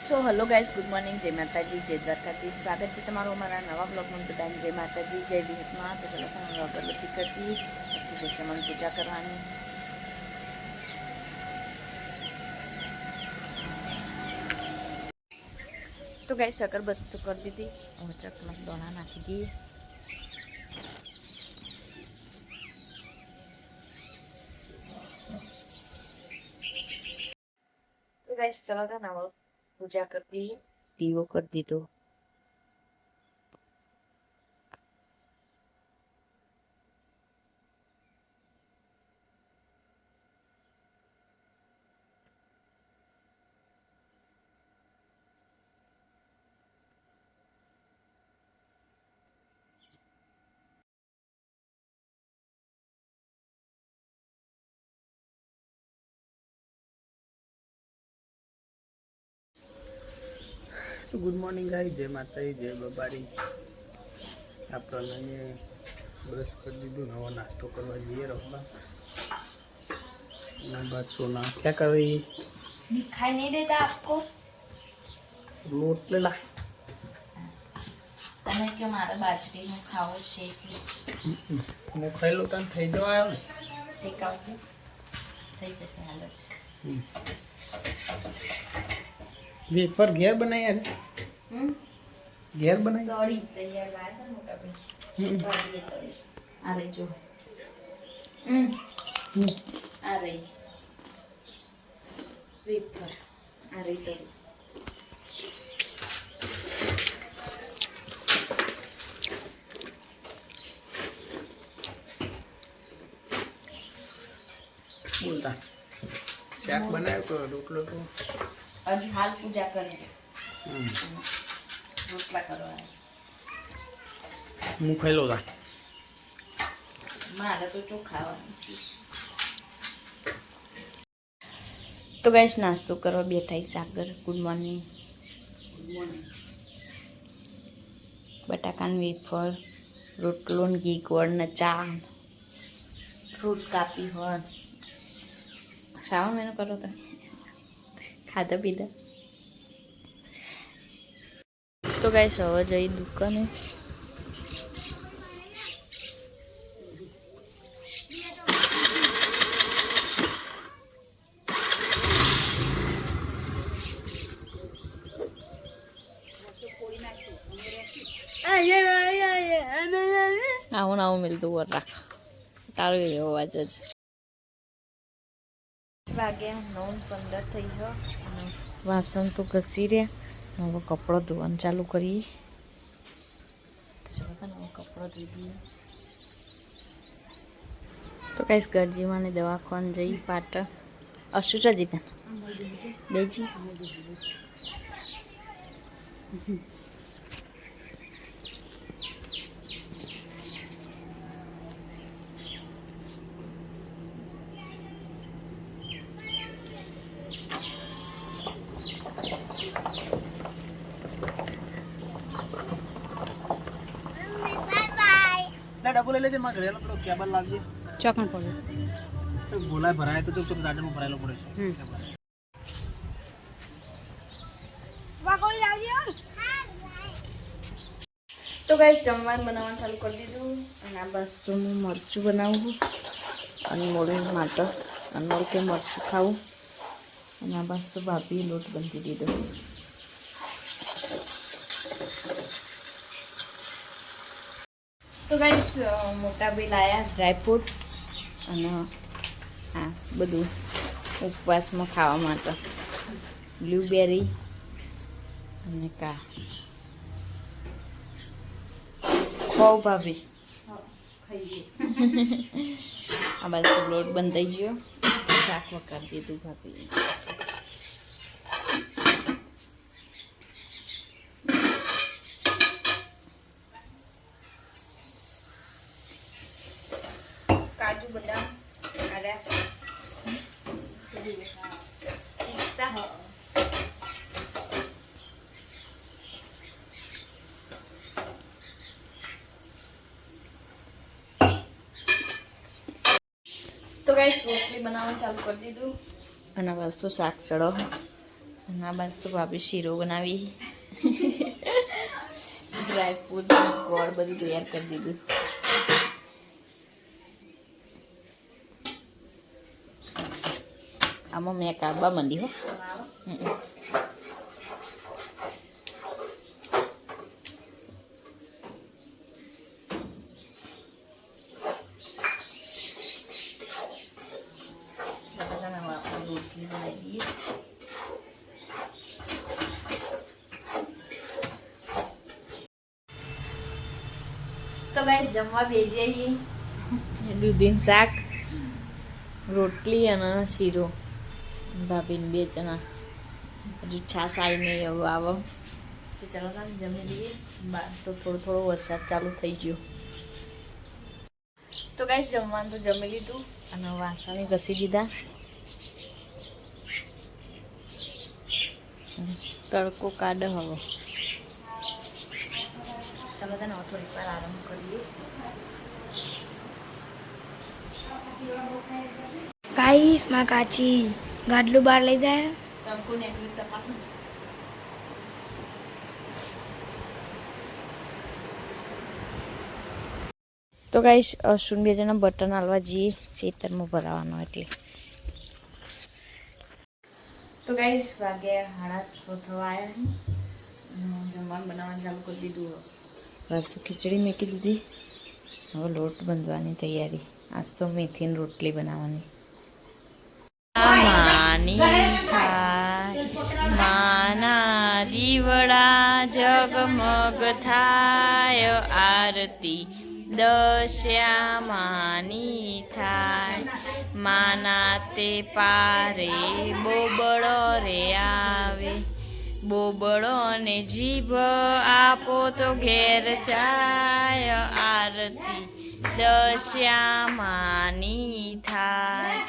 So hello guys, good morning, જય માતાજી, જય દ્વારકાથી. સ્વાગત છે તમારું અમારા નવા બ્લોગમાં. બધાને જય માતાજી, જય વિહતમાં. તો ચલો હું અગરબત્તી કરતી પછી જશે મને પૂજા કરવાની. તો ગાઈઝ અગરબત્તી તો કરી દીધી. હું ચકમાં દોણા નાખી દઈએ. તો ગાઈઝ ચલો ને પૂજા કરતી, દીવો કરી દીધો. તો ગુડ મોર્નિંગ ગાઈ, જય માતાજી, જય બબારી. આપણને બ્રશ કરી દીધું, નવો નાસ્તો કરવા જઈએ રમવા. ના બાદ સોના ક્યાં કરી ખાઈ નહીં દેતા આપકો લોટ લેલા. તમે કે મારે બાજરીનું ખાવું છે એટલે હું ખાઈ લોટા થઈ જવા આવ્યો ને શેકાવજો થઈ જશે. હાલ જ વેફર ઘેર બનાવી યાર, ઘેર બનાવી દોડી તૈયાર લાયા મોટા ભાઈ. આ રહી જો, આ રહી વેફર, આ રહી દોડી. બોલતા શાક બનાવ્યો તો રોટલો તો હજુ હાલ પૂજા કરી રોટલા કરવા હું ખાઈ લો તા. મારે તો ચોખાવાનું છે. તો ગાઈસ નાસ્તો કરવા બેઠા સાગર. Good morning. બટાકાનું વેફર, રોટલો ને ઘી ગોળ ને ચા, ફ્રૂટ કાપી હોય. શ્રાવણ મહિનો કરો તો ખાધા પીધા. તો ગાઈસ હવે જઈ દુકાને. આવું આવું મિલતું વર રાખ તારું એવો અવાજ જ. વાગ્યા 9:15 થઈ ગયો અને વાસણ તો ઘસી રહ્યા. હવે કપડો ધોવાનું ચાલુ કરીએ. ચલો હવે કપડો ધોઈ દઈએ. તો કઈશ ગરજીમાં દવાખાને જઈ પાટણ. અશુચા જીતા બેજી ડબો લઈ લેજે. મારે ઘરેલો પેલો કેબલ લાવજે. ચોકણ પડે બોલાય ભરાય તો ગાર્ડનમાં ભરાયેલો પડે છે. તો ગાઈસ જમવાનું બનાવવાનું ચાલુ કરી દીધું. અને આ બસ તો હું મરચું બનાવું અને મોડું માટે અને મોડું કે મરચું ખાવું. અને આ બસ તો ભાભીએ લોટ બાંધી દીધો. તો ગાઈસ મોટા બી લાયા ડ્રાયફ્રૂટ અને હા બધું ઉપવાસમાં ખાવા માટે. બ્લુબેરી અને કા ખાવ ભાભી. આ બાજુ તો લોટ બંધાઈ ગયો. શાક વઘાર દીધું ભાભી. કાજુ બદામ તો ગાઈસ રોટલી બનાવવાનું ચાલુ કરી દીધું. અને બસ તો શાક ચડો અને આ બાજુ તો ભાભી શીરો બનાવી. ડ્રાયફ્રૂટ ગોળ બધું તૈયાર કરી દીધું. આમાં મેં કાઢવા માંડી હો. રોટલી બનાવી દઈએ. તો ગાઈસ જમવા બેસીએ છીએ. દૂધીનું શાક, રોટલી અને શીરો. ભાભીને 2 જણા હજુ છાશ આવી નહીં હવે આવો. તો ચાલો તમે જમી લઈએ. બહાર તો થોડો વરસાદ ચાલુ થઈ ગયો. તો ગાઈસ જમવાનું તો જમી લીધું અને વાસણ ઘસી દીધા. તડકો કાઢે હવે. ચાલો તને થોડીક વાર આરામ કરીએ. ગાઈસ માં કાચી ગાડલું બહાર લઈ જાય. તડકો નીકળી તપાસ. તો ગાઈસ અશ્વિન 2 જણા બટન હાલવા જઈએ ખેતરમાં ભરાવાનો એટલે. તો ગાઈસ વાગ્યા 6:30 થવા આવ્યા. જમવાનું બનાવવાનું ચાલુ કરી દીધું. બસ ખીચડી મેકી દીધી. હવે લોટ બાંધવાની તૈયારી. આજ તો મેથીની રોટલી બનાવવાની. માની થાય માના દીવડા જગમગ થાય આરતી દશ્યા માની થાય માના તે પારે બોબડો રે આવે બોબડો ને જીભ આપો તો ઘેર જાય આરતી દશ્યા માની થાય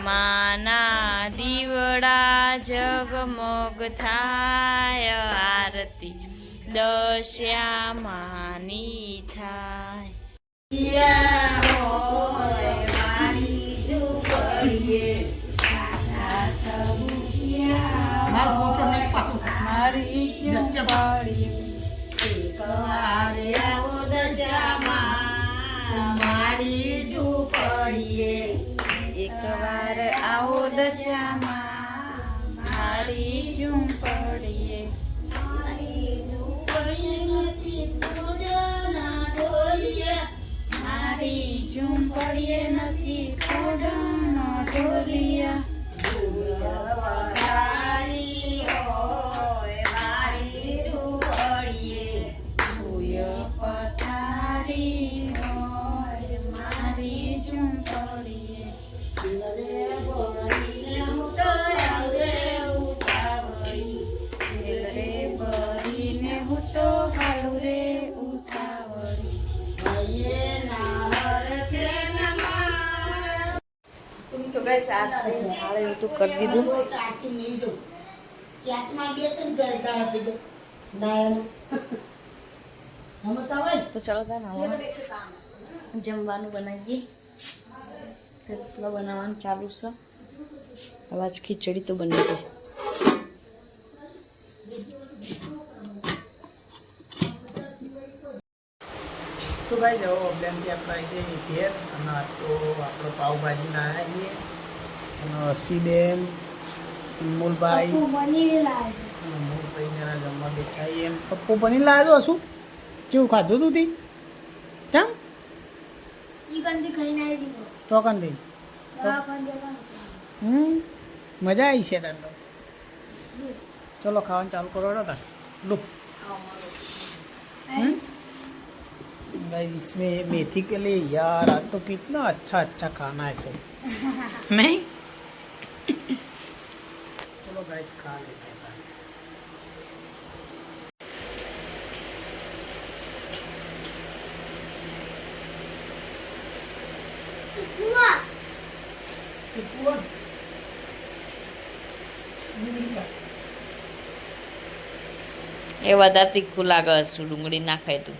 માના દીવડા જગમગ થાય આરતી દશ્યા માની થાય. મારી ઝૂંપડી એકવાર આવો દશામાં મારી ઝૂંપડીએ. મારી ઝૂંપડીએ નથી કોડનો ઢોલિયા. તો ગાઈસ આ હાલ એવું તો કરી દીધું. તો ચાલો ત્યાં જમવાનું બનાવીએ. થેપલા બનાવવાનું ચાલુ છે. આવાજ ખીચડી તો બની જાય. તો ભાઈ જાઓ બેનથી આપણે આવી જઈએ ઘેર અને આજ તો આપણે પાવભાજી ના આવીએ અને અસીબેન અનમોલભાઈ અનમોલભાઈ જણા જમવા બેઠાઈએ એમ પપ્પો પનીર લાવ્યો શું કેવું ખાધું તું તી ચમ ચોકન રહી મજા આવી છે તાર તો ચલો ખાવાનું ચાલુ કરો તા લો भाई इसमें मेथी के लिए यार आज तो कितना अच्छा खाना है सब नहीं चलो गाइस खा लेते हैं. એ વધારે તીખું લાગે હશે ડુંગળી નાખાય તું.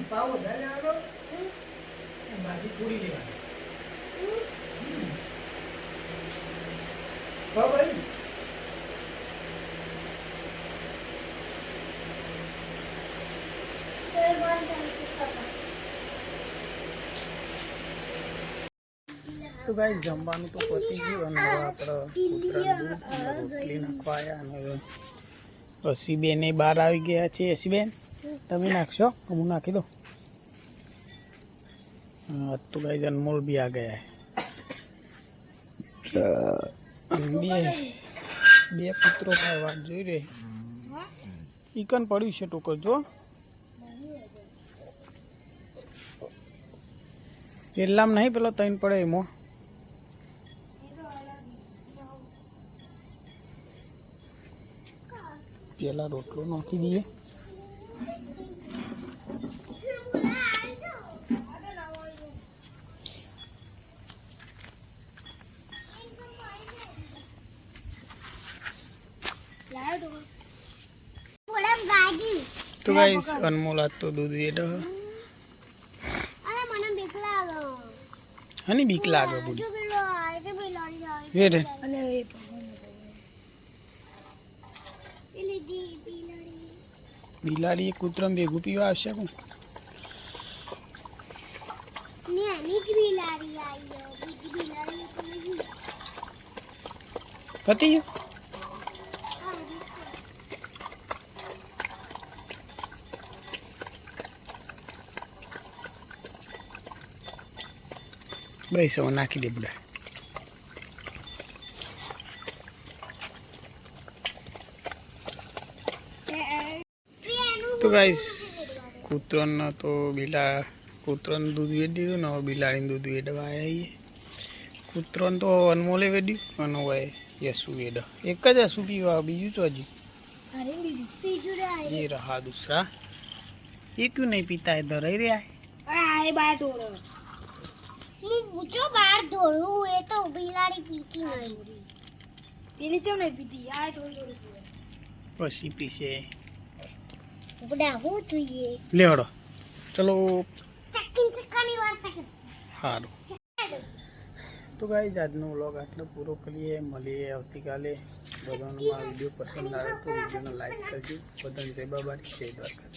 પાવ વધારે આવો ભાજી થોડી લેવાની બરાબર તો ગાઈસ જમવાનું તો પતી ગયું અને હવે આપણે કૂતરાનું દૂધ અને રોટલી નાખવા આવ્યા અને હવે હસીબેન એ બહાર આવી ગયા છે. હસીબેન તમે નાખશો? હું નાખી દો. તો ગાઈસ અનમોલ બી આ ગયા અને બે કૂતરો વાત જોઈ રહે. ઈકન પડ્યું છે ટોકર જો એટલામ નહીં પેલો તૈન પડે એમાં. પેલા રોટલો નાખી દઈએ. તો ગાઈસ અનમોલ આજ તો દૂધ વેડો હની બીક લાગે બુડી વેડે બિલાડી એ કૂતરામાં ભેગું પીવા આવશે કોણ? પતી ગયું? બસ હવે નાખી દે બધા. તો ગાઈસ કૂતરાને તો કૂતરાનું દૂધ વેડી દીધું ને હવે બિલાડીનું દૂધ વેડવા આવ્યા. કૂતરાને તો અનમોલે વેડ્યું અને હવે યસુ વેડ. એક જ યસુ પીવા, બીજું તો હજી ये रहा दूसरा. ये क्यों नहीं पीता है? इधर ही रहा है. બાર ઢોળો હું જો બાર ઢોળું એ તો બિલાડી પીતી નહીં. પેલી ચમ નહીં પીતી આ થોડી થોડી પછી પીશે. બડા હું જોઈએ ले हड़ो चलो. ચક્કાની વાર્તા કર. સારું તો ગાઈસ આજનો વ્લોગ આટલો પૂરો કરીએ. મળીએ આવતીકાલે. બધાનો મારો વિડીયો પસંદ આવે તો વિડીયોને લાઈક કરજો. બધાને જય બાબા, જય દ્વારકા.